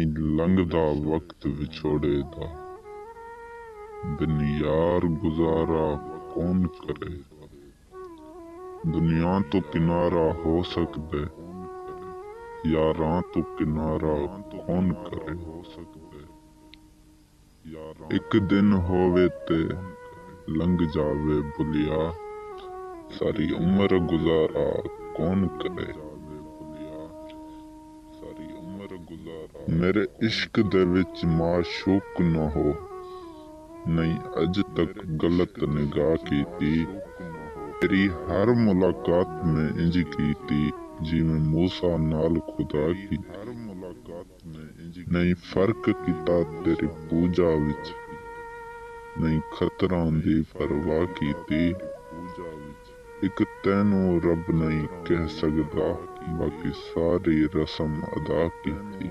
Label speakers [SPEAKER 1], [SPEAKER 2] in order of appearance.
[SPEAKER 1] लंघदा वक्त विछोड़े दा, बिन यार गुजारा कौन करे। दुनिया तो किनारा हो सकदे, यारां तो किनारा कौन करे। एक दिन होवे ते लंघ जावे भुलिया, सारी उम्र गुजारा कौन करे। मेरे इश्क दे विच माशूक न हो, नहीं अज तक गलत निगाह कीती। तेरी हर मुलाकात में इंज कीती, जिवें मूसा नाल खुदा की। नहीं फर्क कीता तेरी पूजा विच, नहीं खतरां दी परवाह कीती। एक तैनू रब नहीं कह सकदा, बाकी सारी रस्म अदा कीती।